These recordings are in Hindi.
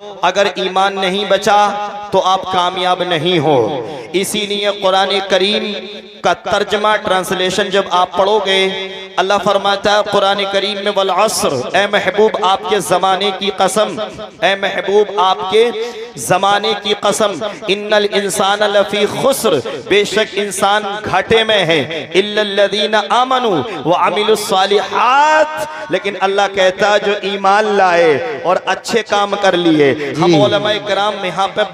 अगर ईमान नहीं बचा तो आप कामयाब नहीं हो। इसीलिए कुरान करीम का तर्जमा ट्रांसलेशन जब आप पढ़ोगे, अल्लाह फरमाता है कुरान करीम में वल अस्र, ए महबूब आपके ज़माने की कसम, ए महबूब आपके ज़माने की कसम, इन्नल इंसान लफी खुस्र, बेशक इंसान घाटे में है, इल्लल्लज़ीना आमनू व अमिलुस्सालिहात, लेकिन अल्लाह कहता है जो ईमान लाए और अच्छे काम कर लिए। हम उलमाए किराम यहाँ पे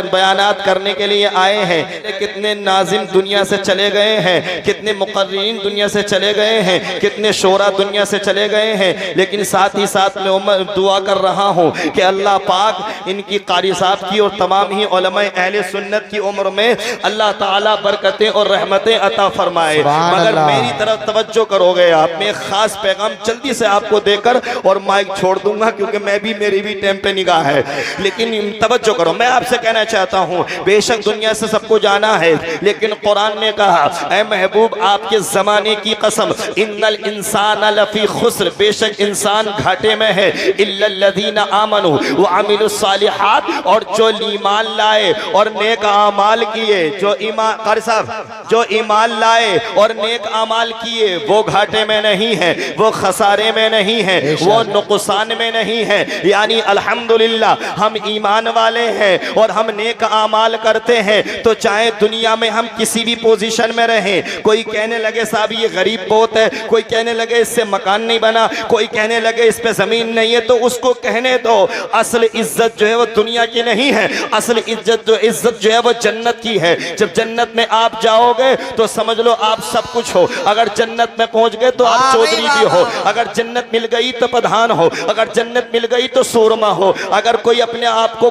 बयानात करने के लिए आए हैं। कितने नाजिम दुनिया से चले गए हैं, कितने मुकर्रिरीन दुनिया से चले गए हैं, कितने शोरा दुनिया से चले गए हैं, लेकिन साथ ही साथ मैं दुआ कर रहा हूँ कि अल्लाह पाक इनकी कारी साहब की और तमाम ही उलमाए अहले सुन्नत की उम्र में अल्लाह ताला बरकतें और रहमतें अता फरमाए। मगर मेरी तरफ तवज्जो करोगे आप, मैं खास पैगाम जल्दी से आपको देकर और माइक छोड़ दूंगा, क्योंकि मेरी भी टाइम पे निगाह है, लेकिन तवज्जो करो। मैं आपसे कहना चाहता हूँ, बेशक दुनिया से सबको जाना है, लेकिन कुरान ने कहा ऐ महबूब आपके जमाने की कसम, इन्नल इंसान लफी खुस्र, बेशक इंसान घाटे में है, इल्लल्लज़ीना आमनू व अमिलुस्सालिहात, और जो ईमान लाए और नेक आमाल किए, जो ईमान लाए और नेक आमाल किए, वो घाटे में नहीं है, वो खसारे में नहीं है, वो नुकसान में नहीं है। यानी अल्हम्दुलिल्लाह हम ईमान वाले हैं और हम नेक आमाल करते हैं, तो चाहे दुनिया में हम किसी भी पोजीशन में रहें, कोई कहने लगे साहब ये गरीब बहुत है, कोई कहने लगे इससे मकान नहीं बना, कोई कहने लगे इस पे जमीन नहीं है, तो उसको कहने दो। असल इज्जत जो है वो दुनिया की नहीं है, असल इज्जत जो है वो जन्नत की है। जब जन्नत में आप जाओगे तो समझ लो आप सब कुछ हो। अगर जन्नत में पहुंच गए तो आप चौधरी भी हो, अगर जन्नत मिल गई तो प्रधान हो, अगर जन्नत मिल गई तो सूरमा हो। अगर कोई अपने आप को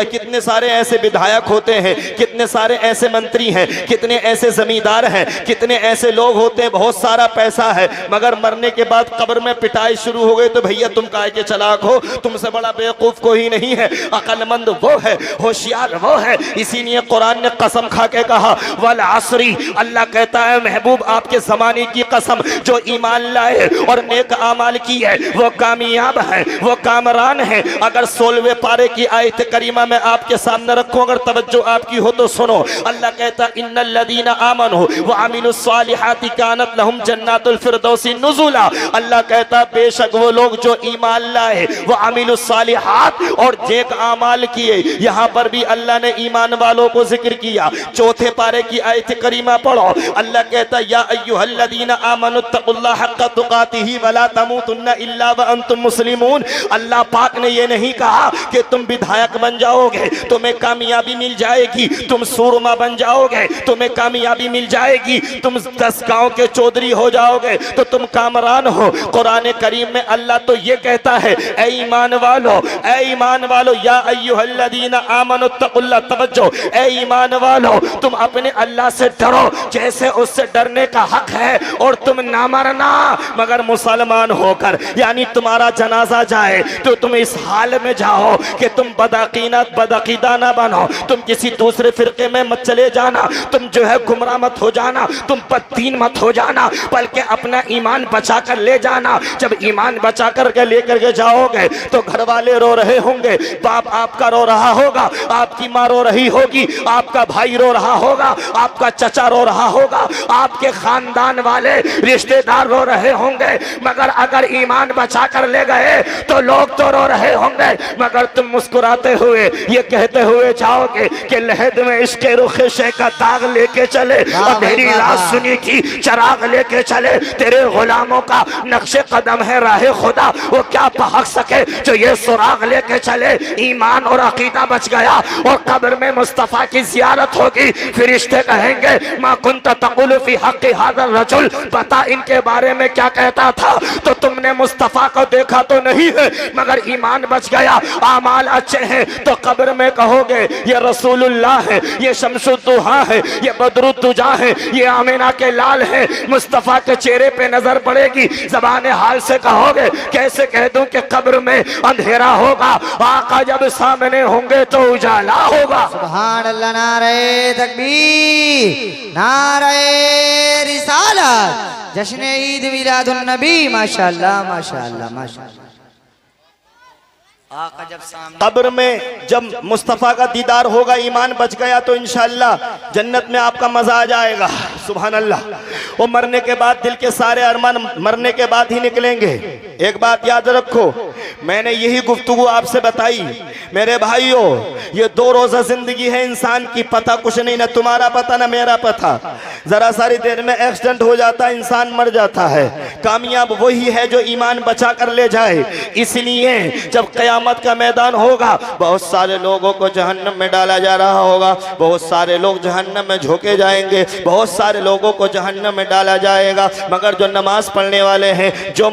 कितने सारे ऐसे विधायक होते हैं, कितने सारे ऐसे मंत्री हैं, कितने ऐसे जमींदार हैं, कितने ऐसे लोग होते हैं, बहुत सारा पैसा है, मगर मरने के बाद कब्र में पिटाई शुरू हो गई तो भैया तुम काहे के चलाक हो, तुमसे बड़ा बेवकूफ कोई नहीं है, अक्लमंद वो है, होशियार वो है। इसीलिए कुरान ने कसम खा के कहा वल असरी, अल्लाह कहता है महबूब आपके जमाने की कसम, जो ईमान लाए और नेक आमाल की है वो कामयाब है, वो कामरान है। अगर 16वें पारे की आयत करीमा में आपके सामने रखूं, अगर तवज्जो आपकी हो तो सुनो। अल्लाह कहता इन्नल्लज़ीना आमनू व अमिलुस्सालिहाति कानत लहुम जन्नातुल फिरदौसी नुज़ुला, अल्लाह कहता बेशक वो लोग जो ईमान लाए वो अमिलुस्सालिहात और नेक आमाल किए। यहाँ पर भी अल्लाह ने ईमान वालों को जिक्र किया। चौथे पारे की आयत करीमा पढ़ो, अल्लाह कहता या अय्युहल्लज़ीना आमनुत्तकुल्लाह हक्का तुकातिही वला तमूतुन्ना इल्ला व अंतुम मुस्लिमून। अल्लाह पाक ने ये नहीं कहा कि तुम विधायक बन जाओगे तुम्हें कामयाबी मिल जाएगी, तुम सूरमा बन जाओगे तुम्हें कामयाबी मिल जाएगी, तुम 10 गांव के चौधरी हो जाओगे तो तुम कामरान हो। कुरान करीम में अल्लाह तो ये कहता है ऐ ईमान वालो या अय्युहल्लज़ीना आमनुत्तकुल्लाह, तवज्जो, ऐ ईमान वालो तुम अपने अल्लाह से डरो जैसे उससे डरने का हक है, और तुम ना मरना मगर मुसलमान होकर। यानी तुम्हारा जनाजा जाए तो तुम इस हाल में जाओ कि तुम बदअकीदा ना बनो, तुम किसी दूसरे फिरके में मत चले जाना, तुम जो है गुमराह मत हो जाना, तुम बददीन मत हो जाना, बल्कि अपना ईमान बचा कर ले जाना। जब ईमान बचा कर के लेकर के जाओगे तो घर वाले रो रहे होंगे, बाप आपका रो रहा होगा, आपकी माँ रो रही होगी, आपका भाई रो रहा होगा, आपका चचा रो रहा होगा, आपके खानदान वाले रिश्तेदार रो रहे होंगे, मगर अगर ईमान बचा कर ले गए तो लोग तो रो रहे होंगे, मगर तुम मुस्कुराते हुए ये कहते हुए जाओगे कि लहद में इसके रुखे शे का दाग लेके चले, अंधेरी रात सुनी की चराग लेके चले, तेरे गुलामों का नक्शे कदम है राहे खुदा, वो क्या भाग सके जो ये सुराग लेके चले। ईमान और अकीदा बच गया और कब्र में मुस्तफा की जियारत होगी, फरिश्ते कहेंगे मा कुंत तकुलु फी हक़्क़ि हाज़ा रजुल, पता इनके बारे में क्या कहता था, तो तुमने मुस्तफा को देखा तो नहीं है मगर ईमान बच गया, आमाल अच्छे हैं, तो कब्र में कहोगे ये रसूलुल्लाह है, ये शम्सुद्दुहा है, ये बदरुद्दुजा है, ये आमिना के लाल है, मुस्तफा के चेहरे पे नजर पड़ेगी, ज़बाने हाल से कहोगे कैसे कह दूं कि कब्र में अंधेरा होगा, आका जब सामने होंगे तो उजाला होगा। सुभान अल्लाह, नारे तकबीर, नारे रिसालत, जश्न ईद मिलादुन नबी, माशाअल्लाह माशाअल्लाह माशाअल्लाह। आका जब सामने कब्र में जब मुस्तफ़ा का दीदार होगा, ईमान बच गया तो इंशाअल्लाह जन्नत में आपका मजा आ जाएगा। सुभान अल्लाह। वो मरने के बाद दिल के सारे अरमान मरने के बाद ही निकलेंगे। एक बात याद रखो, मैंने यही गुफ्तगू आपसे बताई मेरे भाइयों, ये 2 रोज़ा जिंदगी है इंसान की, पता कुछ नहीं, ना तुम्हारा पता ना मेरा पता। जरा सारी देर में एक्सीडेंट हो जाता है, इंसान मर जाता है। कामयाब वही है जो ईमान बचा कर ले जाए। इसलिए जब क़यामत का मैदान होगा, बहुत सारे लोगों को जहन्नम में डाला जा रहा होगा, बहुत सारे लोग जहन्नम में झोंके जाएंगे, बहुत सारे लोगों को जहन्नम में डाला जाएगा। मगर जो नमाज पढ़ने वाले हैं, जो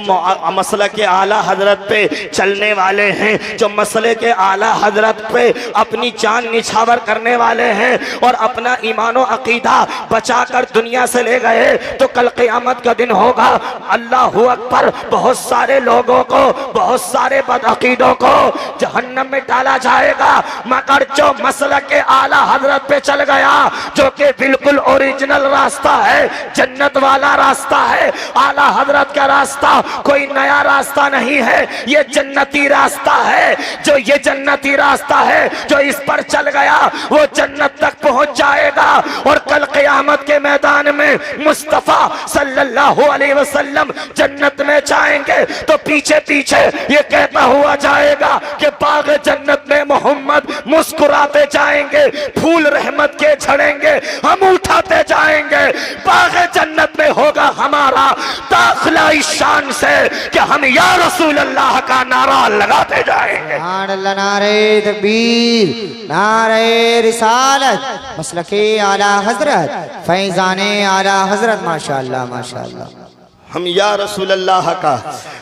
मसले के आला हजरत पे चलने वाले हैं, जो मसले के आला हजरत पे अपनी जान निछावर करने वाले हैं और अपना ईमान और अकीदा बचाकर दुनिया से ले गए, तो कल क़यामत का दिन होगा। अल्लाहु अकबर। बहुत सारे लोगों को, बहुत सारे बदअकीदों को जहन्नम में डाला जाएगा। मगर जो मसले के आला हजरत पे चल गया, जो कि बिल्कुल ओरिजिनल रास्ता है, जन्नत वाला रास्ता है, आला हजरत का रास्ता कोई नया रास्ता नहीं है, ये जन्नती रास्ता है। जो ये जन्नती रास्ता है, जो इस पर चल गया वो जन्नत तक पहुंच जाएगा। और कल क़यामत के मैदान में मुस्तफ़ा सल्लल्लाहु अलैहि वसल्लम जन्नत में जाएंगे तो पीछे पीछे ये कहता हुआ जाएगा कि बाग जन्नत में मोहम्मद मुस्कुराते जाएंगे, फूल रहमत के झड़ेंगे, हम उठाते जाएंगे। बाग जन्नत में होगा हमारा दाखिला इस शान से कि हम या रसूल अल्लाह का नारा लगाते जाएंगे। सुभान अल्लाह। नारे तकबीर, नारे रिसालत, मसलके आला हजरत, फैजाने आला हजरत। माशाअल्लाह माशाअल्लाह। हम या रसूल अल्लाह का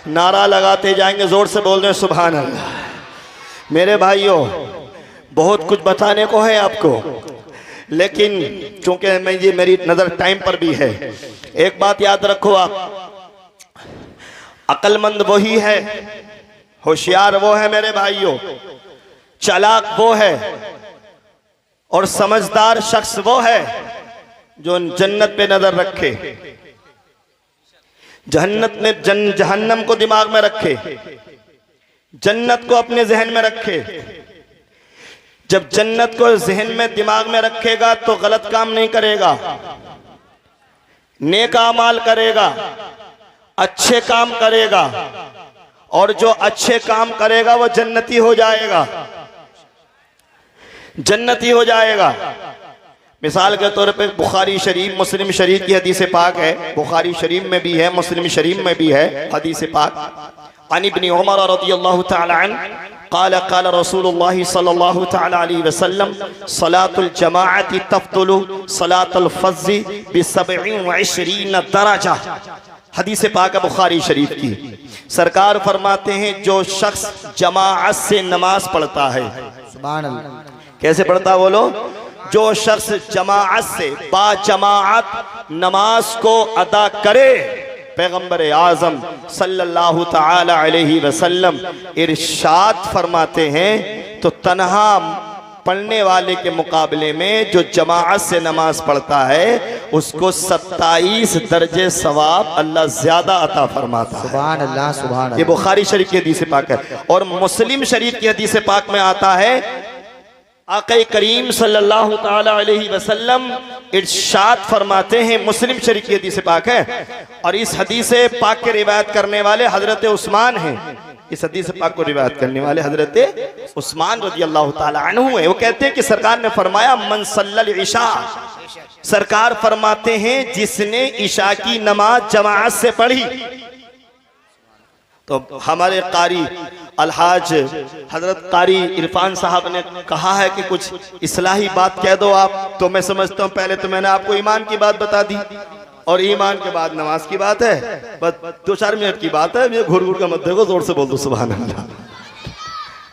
नारा लगाते जाएंगे। जोर से बोल रहे सुभान अल्लाह। मेरे भाइयों, बहुत कुछ बताने को है आपको, लेकिन चूंकि मेरी नजर टाइम पर भी है, एक बात याद रखो आप, अक्लमंद वही है, होशियार वो है मेरे भाइयों, चालाक वो है और समझदार शख्स वो है जो जन्नत पे नजर रखे, जहन्नम को दिमाग में रखे, जन्नत को अपने जहन में रखे। जब जन्नत को जहन में दिमाग में रखेगा तो गलत काम नहीं करेगा, नेक अमाल करेगा, अच्छे काम करेगा, और जो अच्छे काम करेगा वो जन्नती हो जाएगा, जन्नती हो जाएगा। मिसाल के तौर पे बुखारी शरीफ, मुस्लिम शरीफ की हदीस पाक है, बुखारी शरीफ में भी है, मुस्लिम शरीफ में भी है हदीस पाक। अन इब्न उमर रज़ियल्लाहु तआला अन्हु क़ाल क़ाल रसूलुल्लाह सल्लल्लाहु तआला अलैहि वसल्लम सलातुल जमाअति तफ़्दुलु सलातुल फ़ज़्ज़ि ब27 दरजा। हदीस पाक बुखारी शरीफ की। सरकार फरमाते हैं जो शख्स जमाअत से नमाज पढ़ता है, सुभान अल्लाह, कैसे पढ़ता बोलो, जो शख्स जमाअत से बाजमाअत नमाज को अदा करे, पैगंबर आजम सल्लल्लाहु तआला अलैहि वसल्लम इरशाद फरमाते हैं, तो तन्हा पढ़ने वाले के मुकाबले में जो जमाअत से नमाज पढ़ता है उसको 27 दर्जे सवाब अल्लाह ज्यादा अता फरमाता है। सुभान अल्लाह, सुभान अल्लाह। ये बुखारी शरीफ की हदीस पाक है। और मुस्लिम शरीफ की हदीस पाक में आता है, आक़ा करीम सल्लल्लाहु तआला अलैहि वसल्लम इरशाद फरमाते हैं, मुस्लिम शरीफ की हदीस पाक है, और इस हदीस पाक के रिवायत करने वाले हजरत उस्मान हैं। इस हदीस पाक को रिवायत करने वाले हजरत उस्मान रज़ियल्लाहु तआला अन्हु है। वो कहते हैं कि सरकार ने फरमाया मन सल्लल इशा, सरकार फरमाते हैं जिसने इशा की नमाज जमाअत से पढ़ी। तो हमारे कारी अलहाज हजरत कारी इरफान साहब ने कहा है कि कुछ इस्लाही बात कह दो आप, तो मैं समझता हूँ पहले तो मैंने आपको ईमान की बात बता दी, और ईमान के बाद नमाज की बात है, बस 2-4 मिनट की बात है। ये घुर घुर का मत देखो, जोर से बोल दो सुभान अल्लाह।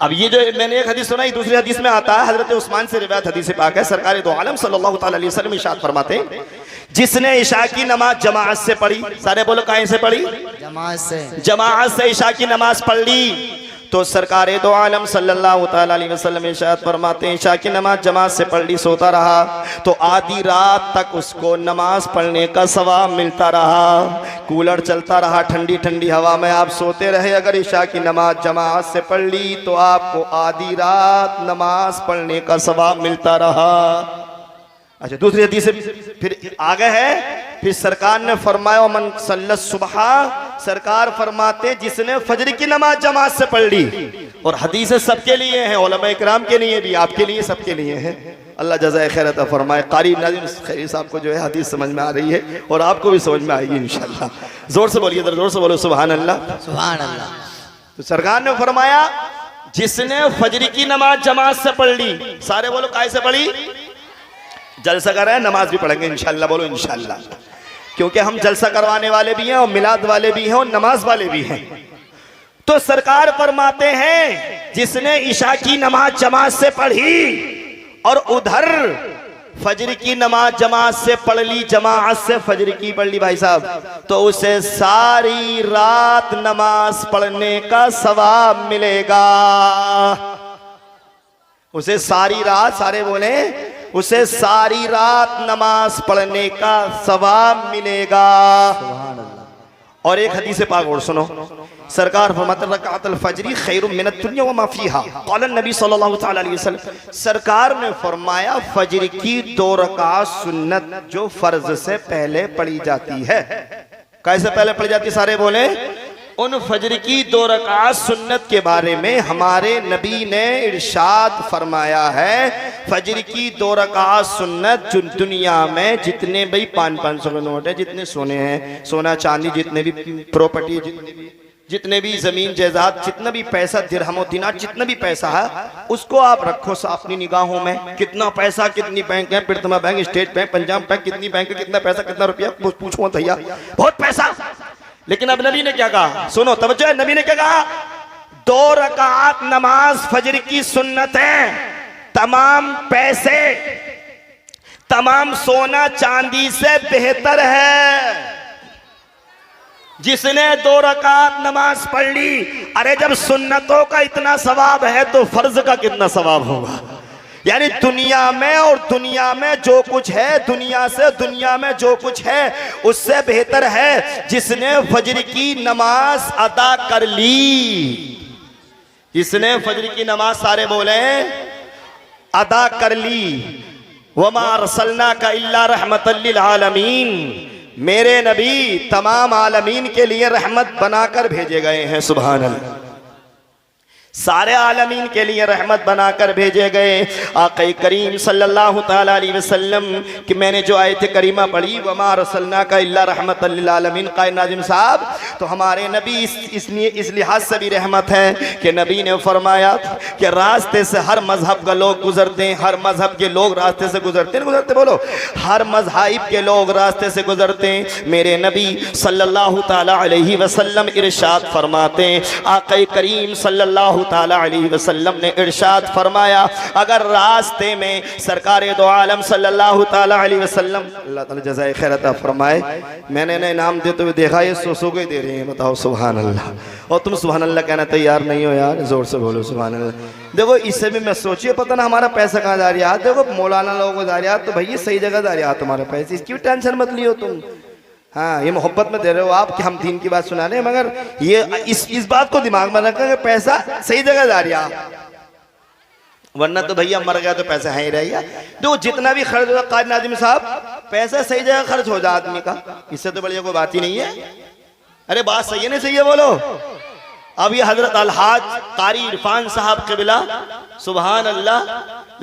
अब ये जो मैंने एक हदीस सुनाई, दूसरी हदीस में आता है, हजरत उस्मान से रिवायत हदीस पाक है, सरकार दो आलम सल्लल्लाहु तआला अलैहि वसल्लम इरशाद फरमाते हैं, जिसने इशा की नमाज जमाअत से पढ़ी, सारे बोलो कहीं से पढ़ी, जमाअत से, जमाअत से इशा की नमाज पढ़ ली, तो सरकार दो आलम सल्लल्लाहु ताला अलैहि वसल्लम इरशाद फरमाते हैं ईशा की नमाज जमात से पढ़ ली, सोता रहा तो आधी रात तक उसको नमाज पढ़ने का सवाब मिलता रहा। कूलर चलता रहा, ठंडी ठंडी हवा में आप सोते रहे, अगर ईशा की नमाज जमात से पढ़ ली तो आपको आधी रात नमाज पढ़ने का सवाब मिलता रहा। अच्छा, दूसरी हदीस से फिर आगे है, फिर सरकार ने फरमाया मन सल्लत सुबह, सरकार फरमाते जिसने फजर की नमाज जमात से पढ़ ली। और हदीस सबके लिए है, उलमा इकराम के लिए भी, आपके लिए, सबके लिए है। अल्लाह जज़ाए खैर अता फरमाए। कारी नाज़िम खैरी साहब को जो है हदीस समझ में आ रही है और आपको भी समझ में आएगी इंशाल्लाह। जोर से बोलिए, जोर से बोलो सुभान अल्लाह सुभान अल्लाह। तो सरकार ने फरमाया जिसने फजर की नमाज जमात से पढ़ ली, सारे बोलो काय से पढ़ी? जलसा कर रहे हैं, नमाज भी पढ़ेंगे इंशाल्लाह, बोलो इंशाल्लाह, क्योंकि हम जलसा करवाने वाले भी हैं और मिलाद वाले भी हैं और नमाज वाले भी हैं। तो सरकार फरमाते हैं जिसने ईशा की नमाज जमात से पढ़ी और उधर फजर की नमाज जमात से पढ़ ली, जमात से फजर की पढ़ ली भाई साहब, तो उसे सारी रात नमाज पढ़ने का सवाब मिलेगा। उसे सारी रात, सारे बोले, उसे सारी रात नमाज पढ़ने का सवाब मिलेगा। और एक हदीस पाक और सुनो, सरकार फरमाते रकातुल फजरी खैरुम मिनद दुनिया व मा फीहा, क़ाल नबी सल्लल्लाहु तआला अलैहि वसल्लम, सरकार ने फरमाया फजर की 2 रकात सुन्नत जो फर्ज से पहले पढ़ी जाती है। कैसे पहले पढ़ी जाती? सारे बोले, उन फजर की 2 रकात सुन्नत के बारे में हमारे नबी ने इरशाद फरमाया है, फजर की 2 रकात सुन्नत जो दुनिया में जितने भी 500 के नोट है, जितने सोने हैं, सोना चांदी, जितने भी प्रॉपर्टी, जितने भी जमीन जायदाद, जितना भी पैसा, दिरहम दिनार, जितना भी पैसा है उसको आप रखो अपनी निगाहों में। कितना पैसा, कितनी बैंक है, प्रथमा bank, state bank, Punjab bank, कितनी बैंक है, कितना पैसा, कितना रुपया, पूछो भैया, बहुत पैसा। लेकिन अब नबी ने क्या कहा? सुनो, तवज्जो है, नबी ने क्या कहा? 2 रकात नमाज फजर की सुन्नत है, तमाम पैसे, तमाम सोना चांदी से बेहतर है। जिसने 2 रकात नमाज पढ़ ली, अरे जब सुन्नतों का इतना सवाब है तो फर्ज का कितना सवाब होगा? यानी दुनिया में और दुनिया में जो कुछ है, दुनिया से दुनिया में जो कुछ है उससे बेहतर है जिसने फजर की नमाज अदा कर ली। जिसने फजर की नमाज, सारे बोले, अदा कर ली। वमा अरसलनाका इल्ला रहमतल लिल आलमीन, मेरे नबी तमाम आलमीन के लिए रहमत बनाकर भेजे गए हैं। सुभान अल्लाह, सारे आलमीन के लिए रहमत बनाकर भेजे गए। आक़ा करीम सल्लल्लाहु ताला अलैहि वसल्लम कि मैंने जो आयत करीमा पढ़ी, वमा रसलनाका इल्ला रहमतल लिल आलमीन, क़ायद नाज़िम साहब, तो हमारे नबी इस लिहाज से भी रहमत है कि नबी ने फरमाया कि रास्ते से हर मजहब का लोग गुजरते हैं, हर मजहब के लोग रास्ते से गुजरते बोलो, हर मजहब के लोग रास्ते से गुजरते हैं। मेरे नबी सल्लल्लाहु ताला अलैहि वसल्लम इरशाद फरमाते हैं, आक़ा करीम सल्लल्लाहु ताला अलैहि वसल्लम ने इरशाद फरमाया, अगर रास्ते में सरकार दो आलम सल्लल्लाहु ताला अलैहि वसल्लम, अल्लाह ताला जज़ाए खैर अता फरमाए, मैंने इन्हें इनाम देते हुए देखा, ये सो के दे रहे हैं, बताओ सुभान अल्लाह। और तुम सुभान अल्लाह कहना तैयार नहीं हो यार, जोर से बोलो सुभान अल्लाह। देखो इससे भी मैं सोचिए, पता ना हमारा पैसा कहाँ जा रहा है। देखो मौलाना लोगों को जा रहा है, तो भैया सही जगह जा रहा है तुम्हारे पैसे, इसकी टेंशन मत लियो तुम। हाँ, ये मोहब्बत में दे रहे हो आप कि हम दीन की बात सुना रहे हैं, मगर ये इस बात को दिमाग में रखा कि पैसा सही जगह जा रहा, वरना तो भैया मर गया तो पैसा है ही रहेगा। तो जितना भी खर्च होगा, क़ायद नाज़िम साहब, पैसा सही जगह खर्च हो जाए आदमी का, इससे तो बढ़िया कोई बात ही नहीं है। अरे बात सही है, नहीं सही है, बोलो। अब ये हजरत अलहाज कारी इरफान साहब क़िबला, सुभान अल्लाह,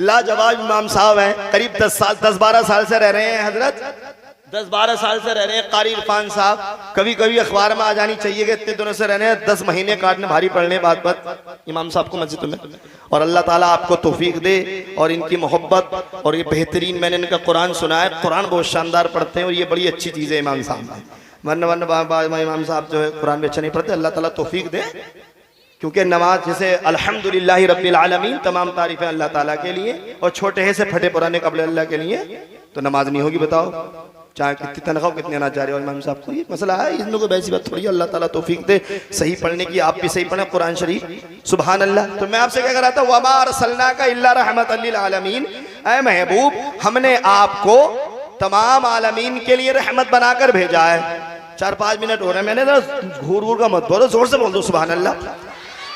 लाजवाब इमाम साहब हैं, करीब 10-12 साल से रह रहे हैं हजरत, 10-12 साल से रह रहे हैं कारी इरफान साहब। कभी कभी अखबार में आ जानी चाहिए कि इतने दिनों से रहने हैं, 10 महीने काटने भारी पड़ने बात इमाम साहब को मस्जिद में। और अल्लाह ताला आपको तौफीक दे और इनकी मोहब्बत, और ये बेहतरीन, मैंने इनका कुरान सुना है, कुरान बहुत शानदार पढ़ते हैं और ये बड़ी अच्छी चीज़ है इमाम साहब। वरना इमाम साहब जो है कुरान भी अच्छा नहीं पढ़ते, अल्लाह ताला तौफीक दे। क्योंकि नमाज जैसे अल्हम्दुलिल्लाहि रब्बिल आलमीन, तमाम तारीफ़ें अल्लाह ताला के लिए, और छोटे से फटे पुराने कपड़े अल्लाह के लिए, तो नमाज नहीं होगी, बताओ। चाहे कितनी तनख्वाह कितने आना चाह रहे हो इमाम साहब को, ये मसला है। इन लोगों को वैसी बात थोड़ी, अल्लाह ताला तौफीक दे सही पढ़ने की, आप भी सही पढ़ें कुरान शरीफ, सुभान अल्लाह। तो मैं आपसे क्या कर रहा था, वमा अरसलनाका इल्ला रहमतल लिल आलमीन, ऐ महबूब हमने आपको तमाम आलमीन के लिए रहमत बनाकर भेजा है। 4-5 मिनट हो रहे हैं, मैंने ना घूर घूर का मत बोलो, जोर से बोल दो सुभान अल्लाह।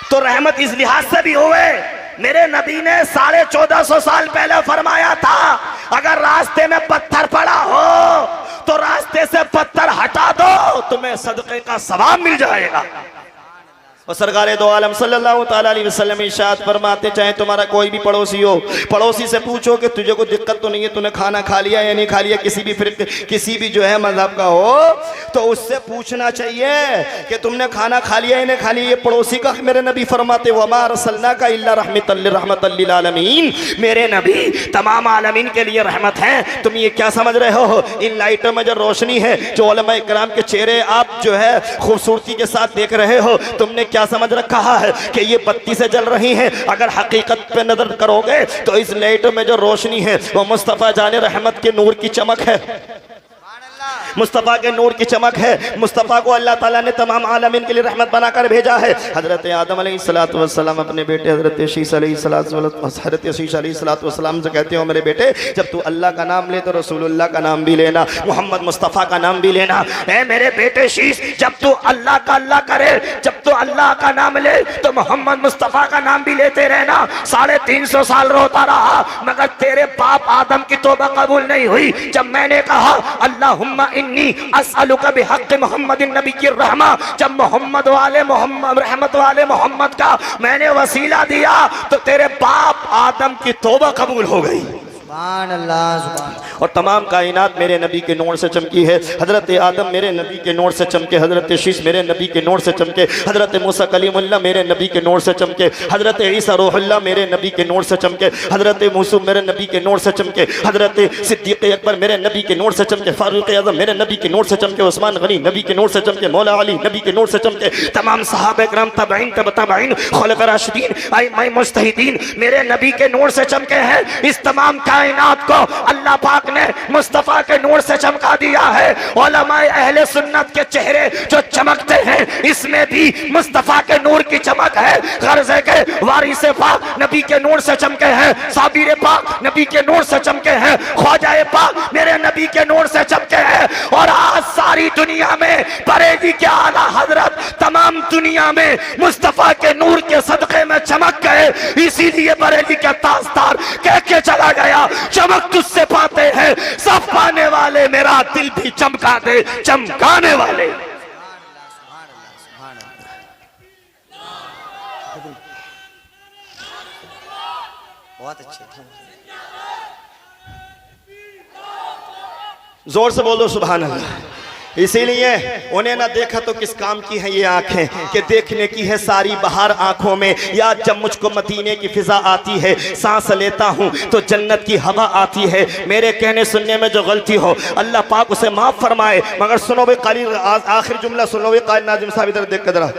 तो रहमत इस लिहाज से भी हुए, मेरे नबी ने 1450 साल पहले फरमाया था, अगर रास्ते में पत्थर पड़ा हो तो रास्ते से पत्थर हटा दो, तुम्हें सदक़े का सवाब मिल जाएगा। और सरकारे दो आलम सल्लल्लाहु ताला अलैहि वसल्लम इरशाद फरमाते, चाहे तुम्हारा कोई भी पड़ोसी हो, पड़ोसी से पूछो कि तुझे कोई दिक्कत तो नहीं है, तूने खाना खा लिया या नहीं खा लिया, किसी भी फिर किसी भी जो है मजहब का हो, तो उससे पूछना चाहिए कि तुमने खाना खा लिया या नहीं खा लिया। ये पड़ोसी का मेरे नबी फरमाते, वमा अरसलनाका इल्ला रहमतल लिल आलमीन, मेरे नबी तमाम आलमीन के लिए रहमत है। तुम ये क्या समझ रहे हो, इन लाइटों में जो रोशनी है, जो उलमा इकराम के चेहरे आप जो है खूबसूरती के साथ देख रहे हो, तुमने क्या समझ रखा है कि ये बत्ती से जल रही हैं? अगर हकीकत पे नजर करोगे तो इस लाइटों में जो रोशनी है वो मुस्तफ़ा जाने रहमत के नूर की चमक है, मुस्तफ़ा के नूर की चमक है। मुस्तफ़ा को अल्लाह ताला ने तमाम आलमीन के लिए रहमत बनाकर भेजा है। हज़रत आदम अलैहिस्सलातु वस्सलाम अपने बेटे हज़रत शीश अलैहिस्सलातु वस्सलाम से कहते हो, मेरे बेटे जब तू अल्लाह का नाम ले तो रसूलुल्लाह का नाम भी लेना, मोहम्मद मुस्तफ़ा का नाम भी लेना। ऐ मेरे बेटे शीश, जब तू अल्लाह करे, जब तू अल्लाह का नाम ले तो मोहम्मद मुस्तफ़ा का नाम भी लेते रहना। 350 साल रोता रहा मगर तेरे बाप आदम की तौबा कबूल नहीं हुई। जब मैंने कहा अल्लाहुम्मा इन्नी अस्अलुका बिहक़्क़ि मुहम्मदिन नबी की रहमा, जब मोहम्मद रहमत वाले मोहम्मद का मैंने वसीला दिया तो तेरे बाप आदम की तौबा कबूल हो गई। सुभान अल्लाह, सुभान। और तमाम कायनात मेरे नबी के नूर से चमकी है। हज़रत आदम मेरे नबी के नूर से चमके, हज़रत शीश मेरे नबी के नूर से चमके, हज़रत मूसा कलीमुल्लाह मेरे नबी के नूर से चमके, हज़रत ईसा रूहुल्लाह मेरे नबी के नूर से चमके, हज़रत मूसा मेरे नबी के नूर से चमके, हज़रत सिद्दीक़ अकबर मेरे नबी के नूर से चमके, फारूक आज़म मेरे नबी के नूर से चमके, उस्मान गनी नबी के नूर से चमके, मौला अली नबी के नूर से चमके, तमाम सहाबा किराम तबईन तबईन खुलफाए राशिदीन आइम्मा मुज्तहिदीन मेरे नबी के नूर से चमके हैं। इस तमाम कायनात को अल्लाह पाक ने मुस्तफ़ा के नूर से चमका दिया है। उलमाए अहले सुन्नत के चेहरे जो चमकते हैं, इसमें भी मुस्तफ़ा के नूर की चमक है। गर्ज़े के वारिसे पाक नबी के नूर से चमके हैं, साबिर पाक नबी के नूर से चमके हैं, ख्वाजाए पाक मेरे नबी के नूर से चमके हैं। और आज सारी दुनिया में बरेली के आला हजरत तमाम दुनिया में मुस्तफ़ा के नूर के सदक़े में चमक गए। इसीलिए बरेली के ताजदार कह के चला गया, चमक तुझसे पाते हैं सब पाने वाले, मेरा दिल भी चमका दे चमकाने वाले। बहुत अच्छे, जोर से बोल दो सुभान अल्लाह। इसीलिए उन्हें ना देखा तो किस काम की है ये आंखें कि देखने की है सारी बहार आंखों में। या जब मुझको मदीने की फिजा आती है, सांस लेता हूँ तो जन्नत की हवा आती है। मेरे कहने सुनने में जो गलती हो अल्लाह पाक उसे माफ फरमाए। मगर सुनो वे काली, आखिर जुमला सुनो वे काली। नाजिम साहब इधर देख कर जरा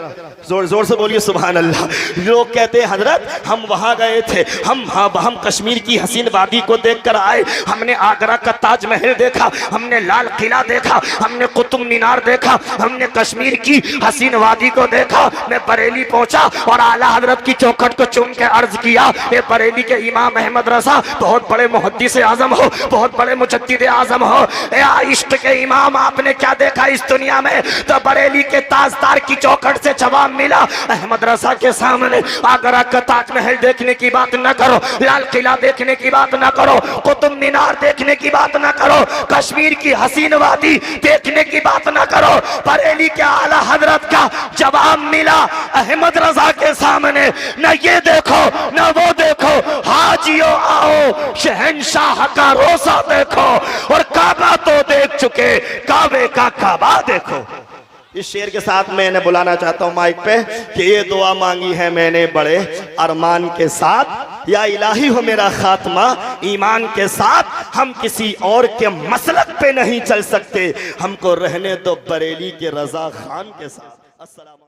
जोर जोर से बोलिए सुभान अल्लाह। लोग कहते हैं हजरत हम वहाँ गए थे, हम कश्मीर की हसीन वादी को देख कर आए, हमने आगरा का ताजमहल देखा, हमने लाल किला देखा, हमने कुतुब मीनार देखा, हमने कश्मीर की हसीन वादी को देखा। मैं बरेली पहुंचा और आला हजरत की चौखट को चूम के अर्ज किया, ये बरेली के इमाम अहमद रजा बहुत बड़े मुहद्दिस आजम हो, बहुत बड़े मुजद्दिद आजम हो, या इश्क के इमाम आपने क्या देखा इस दुनिया में? तो बरेली के ताजदार की चौखट से जवाब मिला, अहमद रजा के सामने आगरा का ताजमहल देखने की बात न करो, लाल किला देखने की बात न करो, कुतुब मीनार देखने की बात न करो, कश्मीर की हसीन वादी देखने की बात ना करो। बरेली के आला हजरत का जवाब मिला अहमद रजा के सामने, न ये देखो न वो देखो, हाजियों आओ शहंशाह का रोजा देखो, और काबा तो देख चुके, काबे का काबा देखो। इस शेर के साथ मैंने बुलाना चाहता हूं माइक पे कि ये दुआ मांगी है मैंने बड़े अरमान के साथ, या इलाही हो मेरा खात्मा ईमान के साथ। हम किसी और के मसलक पे नहीं चल सकते, हमको रहने दो बरेली के रजा खान के साथ। अस्सलाम।